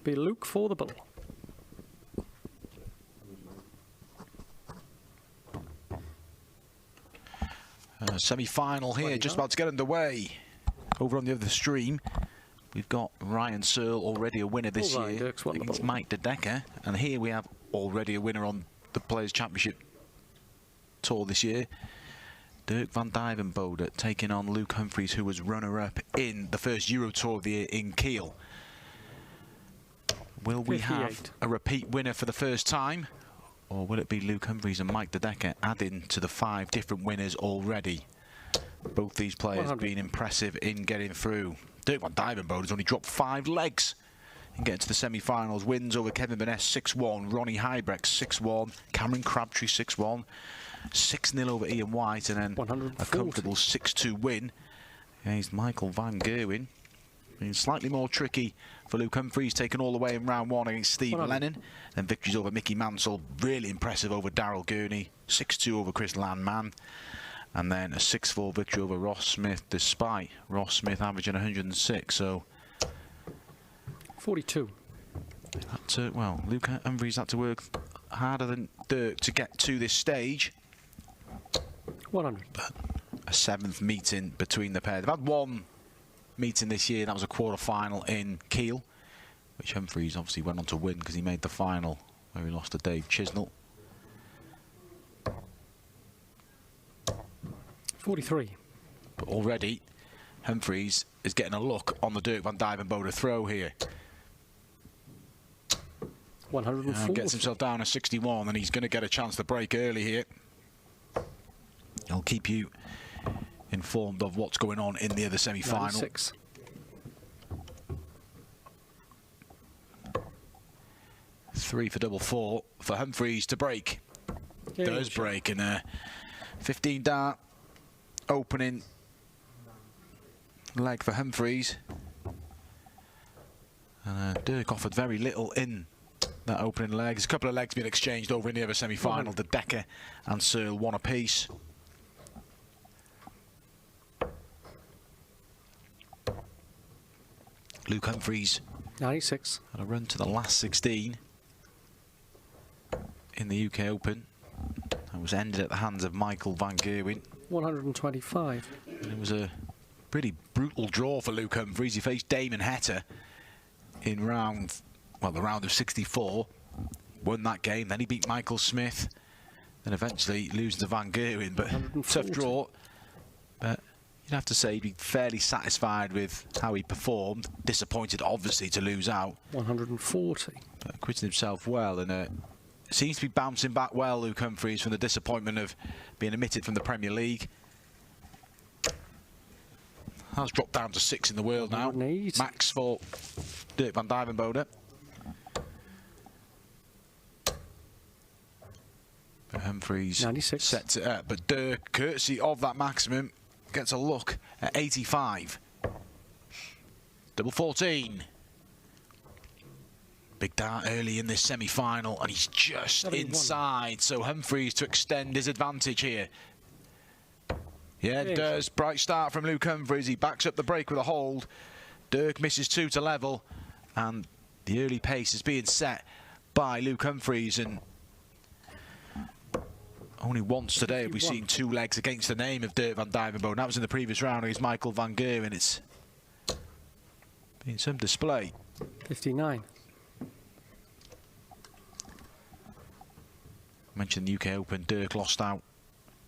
Be Luke for the ball. Semi-final here, just about to get underway. Over on the other stream, we've got Ryan Searle, already a winner this year against Mike De Decker, and here we have already a winner on the Players' Championship Tour this year. Dirk van Duijvenbode taking on Luke Humphries, who was runner-up in the first Euro Tour of the year in Kiel. Will we have a repeat winner for the first time? Or will it be Luke Humphries and Mike De Decker adding to the 5 different winners already? Both these players being impressive in getting through. Dirk van Duijvenbode has only dropped 5 legs in getting to the semi-finals. Wins over Kevin Burness 6-1, Ronnie Heibrecht 6-1, Cameron Crabtree 6-1, 6-0 over Ian White, and then a comfortable 6-2 win against Michael van Gerwen. Being slightly more tricky for Luke Humphries, taken all the way in round 1 against Steve Lennon. Then victories over Mickey Mansell, really impressive over Daryl Gurney, 6-2 over Chris Landman. And then a 6-4 victory over Ross Smith, despite Ross Smith averaging 106. So 42. Well, Luke Humphries had to work harder than Dirk to get to this stage. 100. But a 7th meeting between the pair. They've had 1 meeting this year. That was a quarter-final in Kiel, which Humphries obviously went on to win because he made the final where he lost to Dave Chisnell. 43. But already Humphries is getting a look on the Dirk van Duijvenbode throw here. 104. Gets himself down to 61, and he's going to get a chance to break early here. I'll keep you informed of what's going on in the other semi-final. 96. Three for double 4 for Humphries to break. Does break, and a 15 dart opening leg for Humphries. And Dirk offered very little in that opening leg. There's a couple of legs being exchanged over in the other semi-final. De Decker and Searle 1 apiece. Luke Humphries 96. had a run to the last 16 in the UK Open. That was ended at the hands of Michael van Gerwen. 125. And it was a pretty brutal draw for Luke Humphries. He faced Damon Heta in the round of 64. Won that game. Then he beat Michael Smith. Then eventually losing to van Gerwen. But tough draw. But you'd have to say he'd be fairly satisfied with how he performed. Disappointed, obviously, to lose out. 140. But acquitted himself well, and seems to be bouncing back well, Luke Humphries, from the disappointment of being omitted from the Premier League. Has dropped down to 6 in the world now. Max for Dirk van Duijvenbode. But Humphries 96. Sets it up, but Dirk, courtesy of that maximum, gets a look at 85. Double 14. Big dart early in this semi-final, and he's just inside. So Humphries to extend his advantage here. Yeah, it does. Bright start from Luke Humphries. He backs up the break with a hold. Dirk misses 2 to level, and the early pace is being set by Luke Humphries. And only once today have we seen 2 legs against the name of Dirk van Duijvenbode. That was in the previous round against Michael van Gerwen. It's been some display. 59. Mentioned the UK Open. Dirk lost out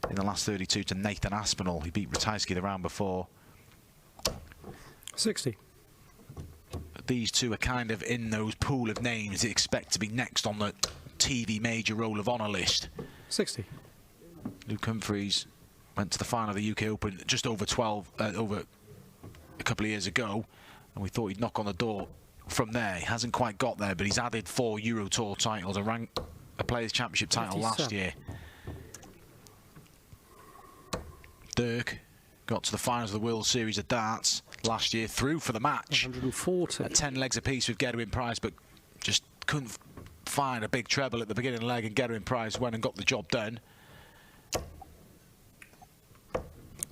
in the last 32 to Nathan Aspinall. He beat Ratajski the round before. 60. But these two are kind of in those pool of names that expect to be next on the TV Major Roll of Honour list. 60. Luke Humphries went to the final of the UK Open just over over a couple of years ago, and we thought he'd knock on the door from there. He hasn't quite got there, but he's added 4 Euro Tour titles, a Players' Championship title 57. last year. Dirk got to the finals of the World Series of Darts last year, through for the match. 140. At 10 legs apiece with Gerwyn Price, but just couldn't find a big treble at the beginning leg, and Gerwyn Price went and got the job done.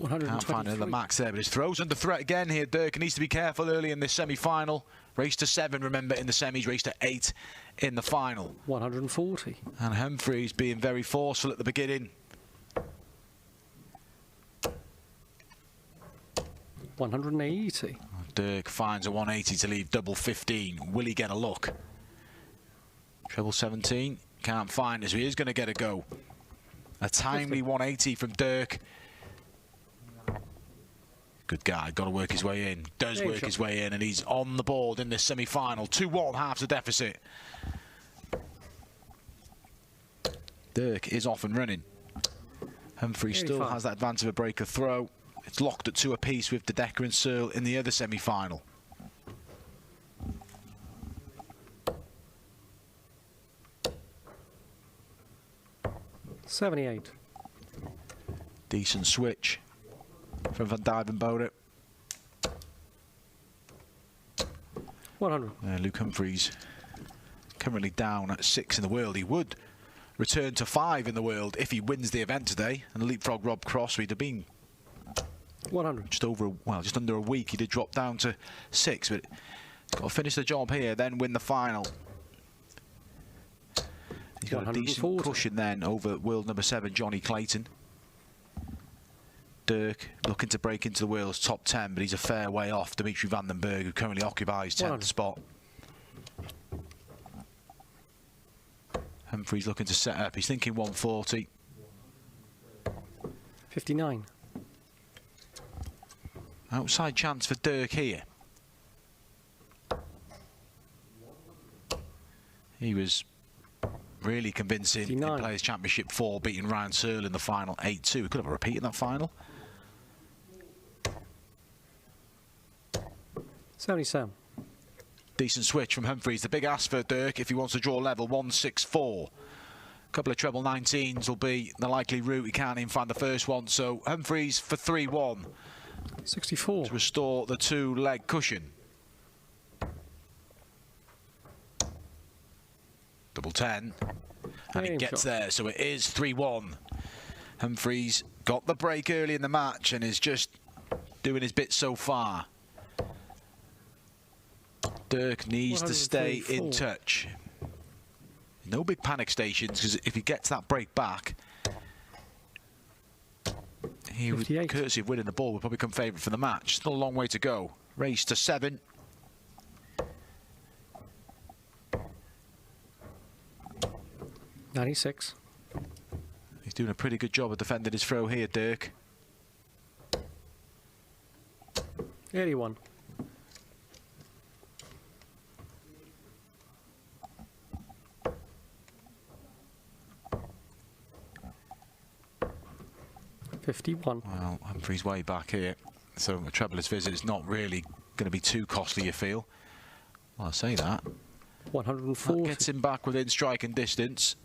Can't find another max there, but his throw's under threat again here. Dirk needs to be careful early in this semi-final. Race to 7, remember, in the semis. Race to 8 in the final. 140. And Humphries being very forceful at the beginning. 180. Dirk finds a 180 to leave double 15. Will he get a look? Treble 17. Can't find it, so he is going to get a go. A timely 180 from Dirk. Good guy, got to work his way in. Does work his way in, and he's on the board in this semi-final. 2-1, half the deficit. Dirk is off and running. Humphries still has that advantage of a breaker throw. It's locked at 2 apiece with Decker and Searle in the other semi-final. $78. Decent switch from Van Duijvenbode. 100. Luke Humphries currently down at 6 in the world. He would return to 5 in the world if he wins the event today and leapfrog Rob Cross. He'd have been 100. just under a week. He did drop down to 6, but he's got to finish the job here, then win the final. He's got a decent cushion then over world number 7, Johnny Clayton. Dirk looking to break into the world's top 10, but he's a fair way off Dimitri van den Berg, who currently occupies 10th spot. Humphries looking to set up. He's thinking 140. 59. Outside chance for Dirk here. He was really convincing 59. in Players' Championship 4, beating Ryan Searle in the final 8-2. He could have a repeat in that final. 77. Decent switch from Humphries. The big ask for Dirk if he wants to draw level, 164. A couple of treble 19s will be the likely route. He can't even find the first one. So Humphries for 3-1. 64. To restore the 2-leg cushion. Double 10. And he gets there, so it is 3-1. Humphries got the break early in the match and is just doing his bit so far. Dirk needs to stay in touch. No big panic stations, because if he gets that break back, he would, courtesy of winning the ball, would probably come favourite for the match. Still a long way to go. Race to 7. $96. He's doing a pretty good job of defending his throw here, Dirk. 81. $51. Well, Humphries way back here, so a treble visit is not really going to be too costly, you feel? Well, I say that. 140. That gets him back within striking distance.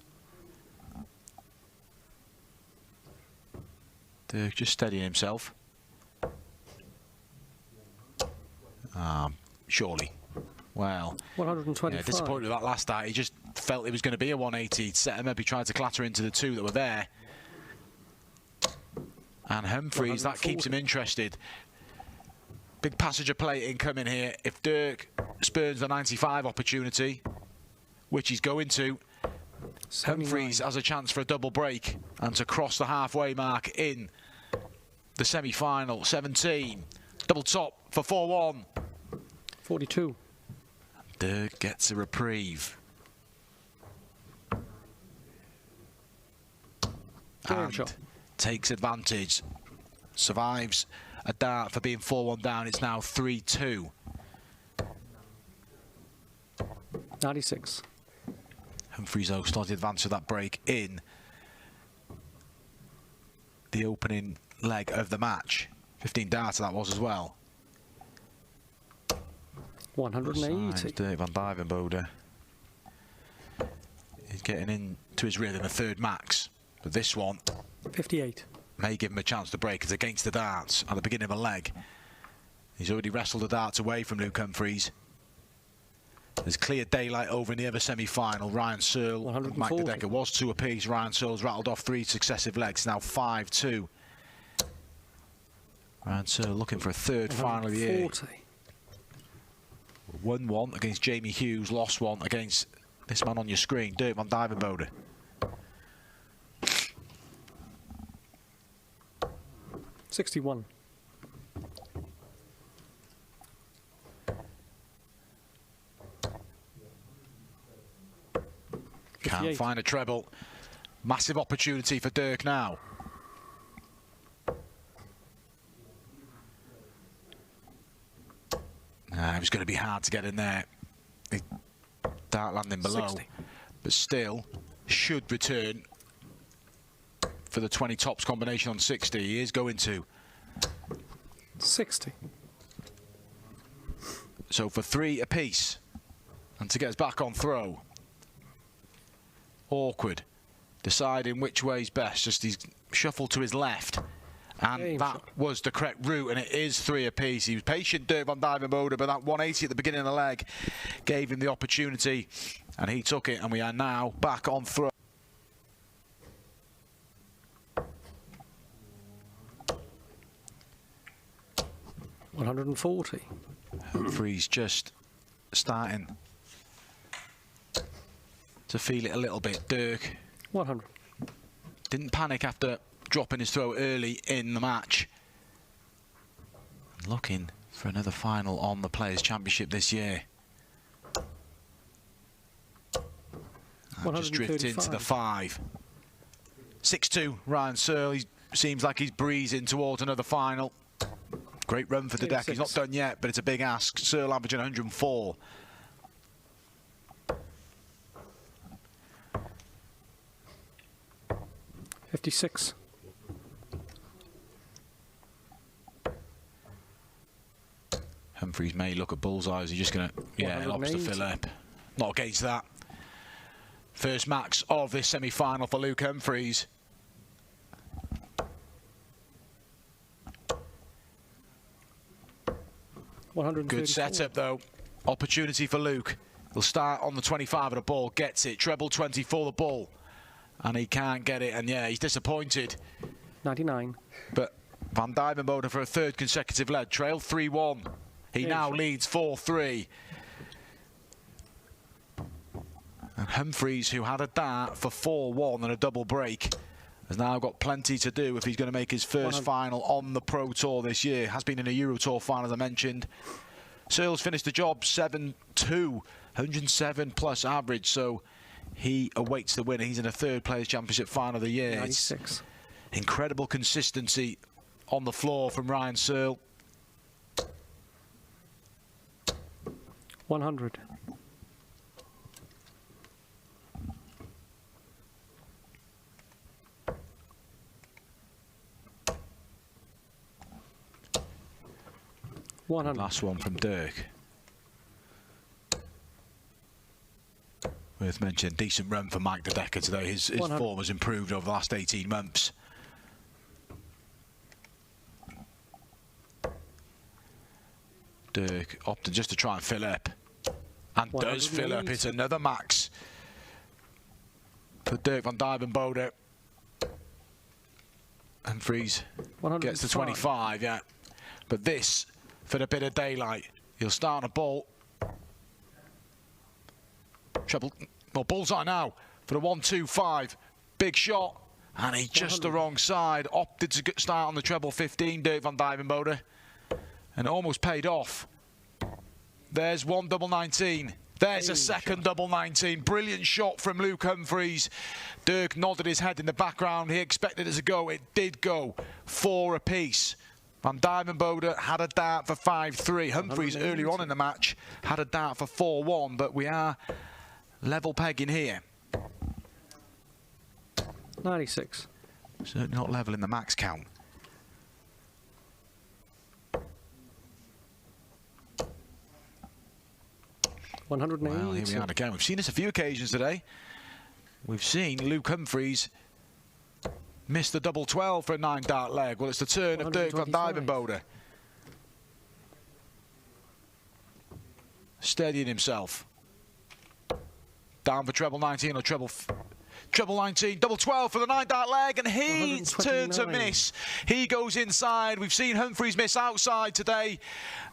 Dirk just steadying himself. Surely. Well, 125. yeah, disappointed with that last start. He just felt it was going to be a 180. He'd set him up. He tried to clatter into the 2 that were there. And Humphries, that keeps him interested. Big passenger plate incoming here. If Dirk spurns the 95 opportunity, which he's going to, 79. Humphries has a chance for a double break and to cross the halfway mark in the semi-final. 17. Double top for 4-1. 42. Dirk gets a reprieve. And takes advantage. Survives a dart for being 4-1 down. It's now 3-2. 96. Humphries, though, started to advance with that break in the opening leg of the match. 15 darts that was as well. 180. Dirk van Duijvenbode. He's getting into his rhythm, a 3rd max. But this one 58. May give him a chance to break. It's against the darts at the beginning of a leg. He's already wrestled the darts away from Luke Humphries. There's clear daylight over in the other semi-final. Ryan Searle and Mike Decker was 2 apiece. Ryan Searle's rattled off 3 successive legs, now 5-2. Ryan Searle looking for a 3rd final of the year. Won one against Jamie Hughes, lost one against this man on your screen, Dirk van Duijvenbode. $61. Can't find a treble. Massive opportunity for Dirk now. It was going to be hard to get in there. Dart landing below. 60. But still, should return for the 20 tops combination on 60. He is going to. 60. So for 3 apiece. And to get us back on throw. Awkward. Deciding which way's best. Just he's shuffled to his left. And that was the correct route, and it is 3 apiece. He was patient, Dirk van Duijvenbode, but that 180 at the beginning of the leg gave him the opportunity, and he took it, and we are now back on throw. $140. Humphries just starting to feel it a little bit. Dirk 100. didn't panic after dropping his throw early in the match. Looking for another final on the Players' Championship this year. Just drift into the 5. 6-2, Ryan Searle. He seems like he's breezing towards another final. Great run for the deck. He's not done yet, but it's a big ask. Searle averaging 104. $56. Humphries may look at bullseyes. He's just going to, yeah, lobster Phillip. Not against that. First max of this semi-final for Luke Humphries. Good setup, though. Opportunity for Luke. He'll start on the 25 of the ball. Gets it. Treble 24 the ball. And he can't get it. And, yeah, he's disappointed. 99. But Van Duijvenbode for a 3rd consecutive leg. Trail 3-1. He now leads 4-3. And Humphries, who had a dart for 4-1 and a double break, has now got plenty to do if he's going to make his first final on the Pro Tour this year. Has been in a Euro Tour final, as I mentioned. Searle's finished the job 7-2, 107 plus average, so he awaits the winner. He's in a 3rd Players' Championship final of the year. 96. It's incredible consistency on the floor from Ryan Searle. 100. Last one from Dirk. Worth mentioning, decent run for Mike the Decker today. His form has improved over the last 18 months. Dirk opted just to try and fill up. And does fill up. It's another max for Dirk van Duijvenbode. Humphries gets to 25, yeah. But this, for the bit of daylight, he'll start on a ball. Treble, well, bullseye now for the 1-2-5. Big shot. And he just the wrong side. Opted to start on the treble 15, Dirk van Duijvenbode. And it almost paid off. There's one double 19. There's a second double 19. Brilliant shot from Luke Humphries. Dirk nodded his head in the background. He expected it to go. It did go. 4 apiece. Van Duijvenbode had a dart for 5-3. Humphries earlier on in the match had a dart for 4-1, but we are level pegging here. 96. Certainly not level in the max count. Well, here we are again. We've seen this a few occasions today. We've seen Luke Humphries miss the double 12 for a 9-dart leg. Well, it's the turn of Dirk van Duijvenbode. Steadying himself. Down for treble 19 or treble Treble 19, double 12 for the 9-dart leg, and he turned to 129. miss. He goes inside. We've seen Humphries miss outside today,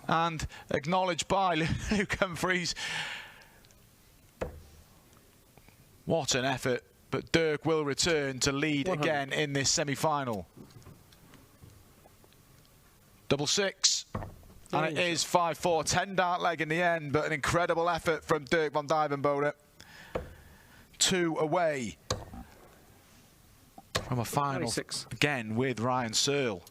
and acknowledged by Luke Humphries. What an effort, but Dirk will return to lead 100. again in this semi-final. Double 6, and it is 5-4, 10-dart leg in the end, but an incredible effort from Dirk van Duijvenbode. 2 away from a final 96. again with Ryan Searle.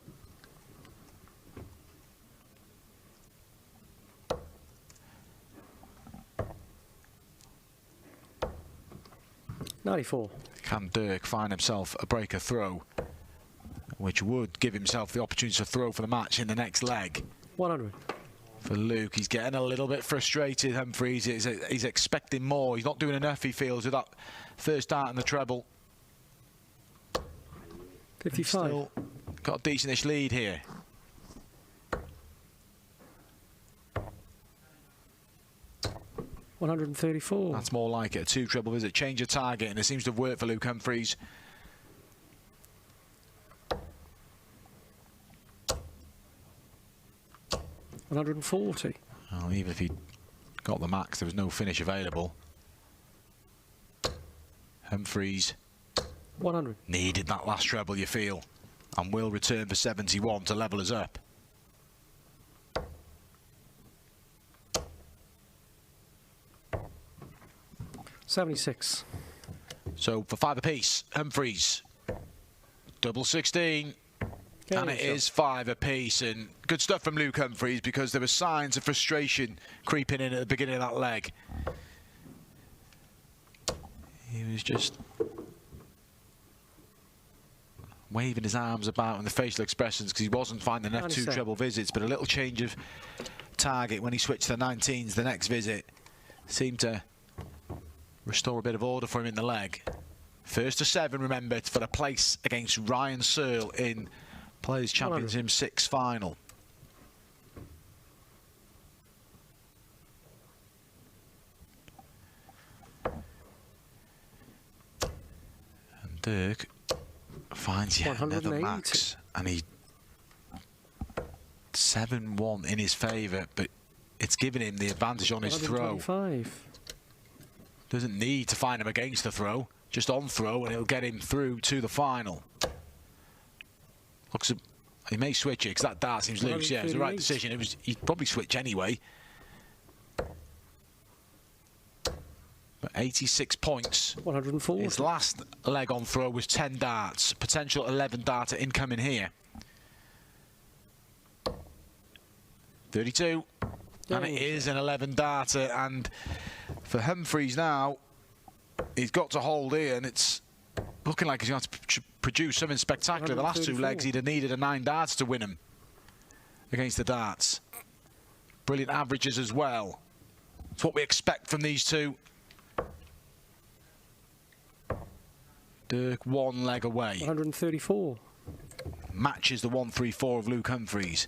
$94. Can Dirk find himself a breaker throw, which would give himself the opportunity to throw for the match in the next leg? 100. For Luke, he's getting a little bit frustrated. Humphries, he's expecting more. He's not doing enough, he feels, with that first dart in the treble. 55. Still got a decentish lead here. $134. That's more like it. A 2 treble visit, change of target, and it seems to have worked for Luke Humphries. $140. Well, even if he got the max, there was no finish available. Humphries 100. needed that last treble, you feel, and will return for 71 to level us up. $76. So for 5 apiece, Humphries, double 16. And it is 5 apiece, and good stuff from Luke Humphries, because there were signs of frustration creeping in at the beginning of that leg. He was just waving his arms about in the facial expressions because he wasn't finding enough 2 treble visits, but a little change of target when he switched to the 19s the next visit seemed to restore a bit of order for him in the leg. First to 7, remember, for a place against Ryan Searle in Players Championship 6 final. And Dirk finds yet another max, and he 7-1 in his favour, but it's given him the advantage on his throw. Doesn't need to find him against the throw, just on throw, and it'll get him through to the final. Looks, he may switch it because that dart seems loose. Yeah, it was the right decision. He'd probably switch anyway. But 86 points. 140. His last leg on throw was 10 darts. Potential 11 darter incoming here. 32. And it is an 11 darter. And for Humphries now, he's got to hold here, and it's looking like he's going to produce something spectacular. The last 2 legs, he'd have needed a 9 darts to win him against the darts. Brilliant averages as well. It's what we expect from these 2. Dirk 1 leg away. 134. Matches the 134 of Luke Humphries.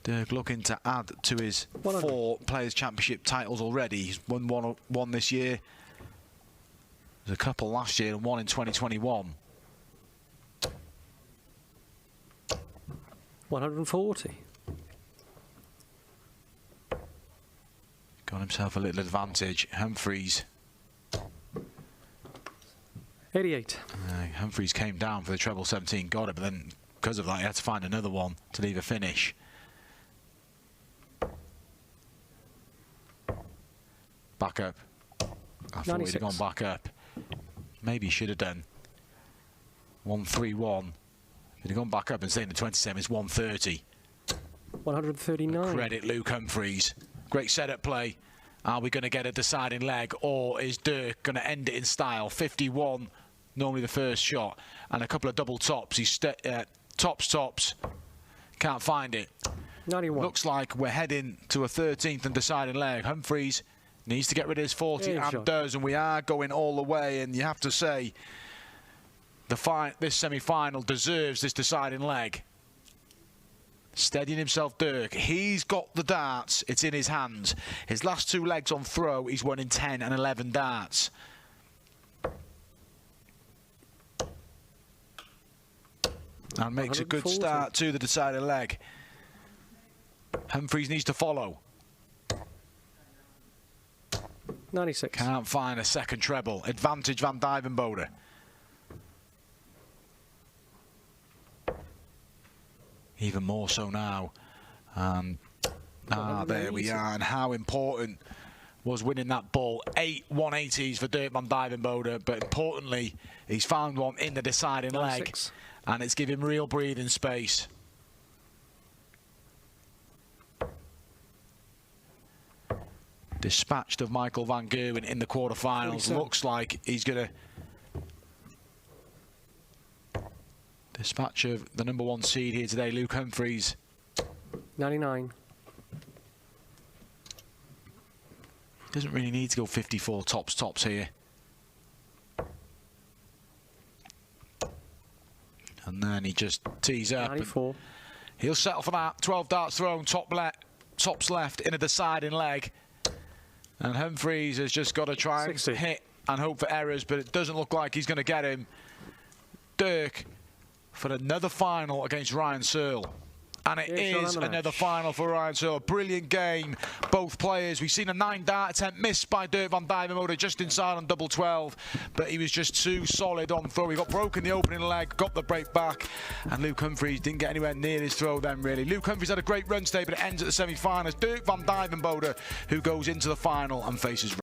Dirk looking to add to his 4 Players' Championship titles already. He's won one this year. There's a couple last year and 1 in 2021. 140. Got himself a little advantage. Humphries. 88. Humphries came down for the treble 17, got it, but then because of that, he had to find another one to leave a finish. Back up. I thought he'd have gone back up. Maybe he should have done. 131. If he'd have gone back up and stayed in the 27, it's 130. 139. Credit Luke Humphries. Great setup play. Are we going to get a deciding leg, or is Dirk going to end it in style? 51, normally the first shot, and a couple of double tops. He's tops. Can't find it. 91. Looks like we're heading to a 13th and deciding leg. Humphries needs to get rid of his 40 and does, and we are going all the way. And you have to say, this semi-final deserves this deciding leg. Steadying himself, Dirk. He's got the darts. It's in his hands. His last 2 legs on throw, he's won in 10 and 11 darts. and makes a good 140. start to the decided leg. Humphries needs to follow. 96. Can't find a second treble. Advantage Van Duijvenbode. Even more so now. There we are. And how important was winning that ball. 8 180s for Dirk Van Duijvenbode, but importantly, he's found one in the deciding leg, and it's given him real breathing space. Dispatched of Michael van Gerwen in the quarterfinals. Looks like he's going to dispatch of the #1 seed here today, Luke Humphries. 99. Doesn't really need to go 54 tops here. And then he just tees up. 94. He'll settle for that. 12 darts thrown, tops left in a deciding leg. And Humphries has just got to try 60. and hit and hope for errors, but it doesn't look like he's going to get him. Dirk for another final against Ryan Searle. And it is another final for Ryan Searle. Brilliant game, both players. We've seen a 9-dart attempt missed by Dirk Van Duijvenbode just inside on double 12, but he was just too solid on throw. He got broken the opening leg, got the break back, and Luke Humphries didn't get anywhere near his throw then, really. Luke Humphries had a great run today, but it ends at the semi-finals. Dirk Van Duijvenbode, who goes into the final and faces